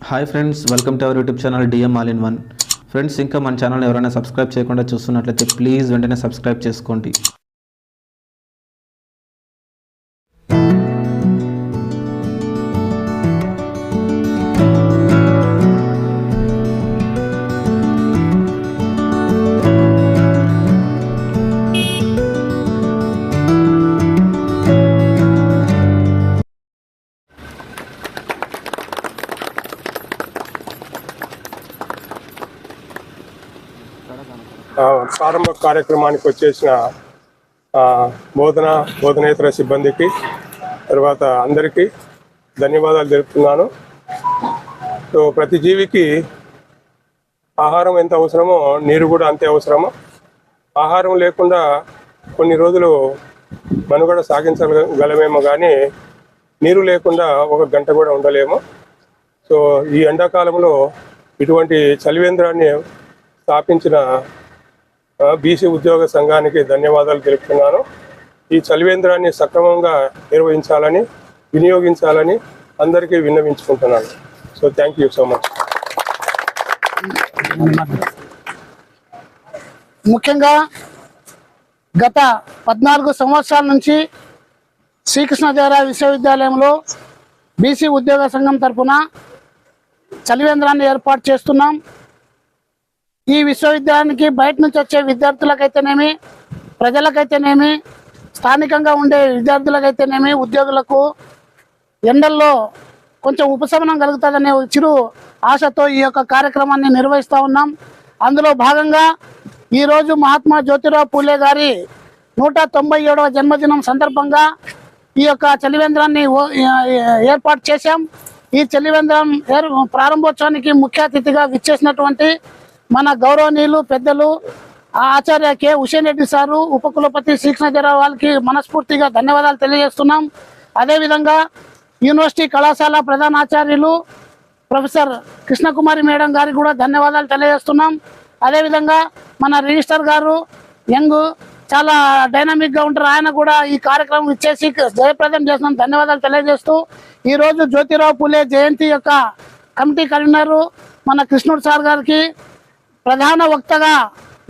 Hi friends, welcome to our YouTube channel DM all in one. Friends, ఇంకా మన channel ఎవరైనా subscribe చేయకుండా చూస్తున్నట్లయితే ప్లీజ్ వెంటనే సబ్స్క్రైబ్ చేసుకోండి. ప్రారంభ కార్యక్రమానికి వచ్చేసిన బోధనేతర సిబ్బందికి తర్వాత అందరికీ ధన్యవాదాలు తెలుపుతున్నాను. సో ప్రతి జీవికి ఆహారం ఎంత అవసరమో నీరు కూడా అంతే అవసరము. ఆహారం లేకుండా కొన్ని రోజులు మనుగడ సాగించగలమేమో కానీ నీరు లేకుండా ఒక గంట కూడా ఉండలేము. సో ఈ ఎండాకాలంలో ఇటువంటి చలివేంద్రాన్ని స్థాపించిన బీసీ ఉద్యోగ సంఘానికి ధన్యవాదాలు తెలుపుతున్నాను. ఈ చలివేంద్రాన్ని సక్రమంగా నిర్వహించాలని, వినియోగించాలని అందరికీ విన్నవించుకుంటున్నాను. So thank you so much. ముఖ్యంగా గత 14 సంవత్సరాల నుంచి శ్రీకృష్ణదేవరాయ విశ్వవిద్యాలయంలో బీసీ ఉద్యోగ సంఘం తరఫున చలివేంద్రాన్ని ఏర్పాటు చేస్తున్నాం. ఈ విశ్వవిద్యాలయానికి బయట నుంచి వచ్చే విద్యార్థులకైతేనేమి, ప్రజలకైతేనేమి, స్థానికంగా ఉండే విద్యార్థులకైతేనేమి, ఉద్యోగులకు ఎండల్లో కొంచెం ఉపశమనం కలుగుతుందనే చిరు ఆశతో ఈ యొక్క కార్యక్రమాన్ని నిర్వహిస్తూ ఉన్నాం. అందులో భాగంగా ఈరోజు మహాత్మా జ్యోతిరావు పూలే గారి 197వ జన్మదినం సందర్భంగా ఈ యొక్క చలివేంద్రాన్ని ఏర్పాటు చేశాం. ఈ చలివేంద్రం ప్రారంభోత్సవానికి ముఖ్య అతిథిగా విచ్చేసినటువంటి మన గౌరవనీయులు పెద్దలు ఆచార్య కె హుసేన్ రెడ్డి సారు, ఉపకులపతి శ్రీకృష్ణదేవరాయ వాళ్ళకి మనస్ఫూర్తిగా ధన్యవాదాలు తెలియజేస్తున్నాం. అదేవిధంగా యూనివర్సిటీ కళాశాల ప్రధానాచార్యులు ప్రొఫెసర్ కృష్ణకుమారి మేడం గారికి కూడా ధన్యవాదాలు తెలియజేస్తున్నాం. అదేవిధంగా మన రిజిస్టర్ గారు యంగ్, చాలా డైనామిక్గా ఉంటారు, ఆయన కూడా ఈ కార్యక్రమం ఇచ్చేసి జయప్రదం చేసిన ధన్యవాదాలు తెలియజేస్తూ ఈరోజు జ్యోతిరావు పూలే జయంతి యొక్క కమిటీ కన్వీనరు మన కృష్ణుడు సార్ గారికి, ప్రధాన వక్తగా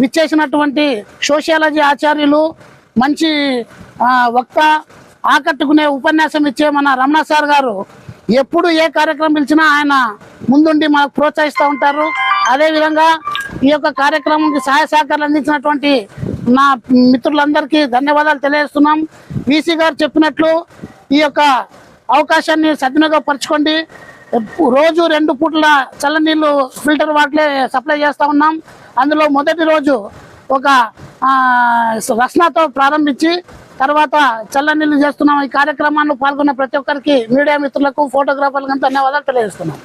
విచ్చేసినటువంటి సోషియాలజీ ఆచార్యులు, మంచి వక్త, ఆకట్టుకునే ఉపన్యాసం ఇచ్చే మన రమణ సార్ గారు ఎప్పుడు ఏ కార్యక్రమం పిలిచినా ఆయన ముందుండి మనకు ప్రోత్సహిస్తూ ఉంటారు. అదేవిధంగా ఈ యొక్క కార్యక్రమంకి సహాయ సహకారాలు అందించినటువంటి నా మిత్రులందరికీ ధన్యవాదాలు తెలియజేస్తున్నాం. వీసీ గారు చెప్పినట్లు ఈ యొక్క అవకాశాన్ని సద్వినియోగపరచుకోండి. రోజు 2 పూట్ల చల్లనీళ్ళు ఫిల్టర్ వాటర్లే సప్లై చేస్తూ ఉన్నాం. అందులో మొదటి రోజు ఒక రస్నాతో ప్రారంభించి తర్వాత చల్లనీళ్ళు చేస్తున్నాం. ఈ కార్యక్రమాన్ని పాల్గొన్న ప్రతి ఒక్కరికి, మీడియా మిత్రులకు, ఫోటోగ్రాఫర్లకు ధన్యవాదాలు తెలియజేస్తున్నాం.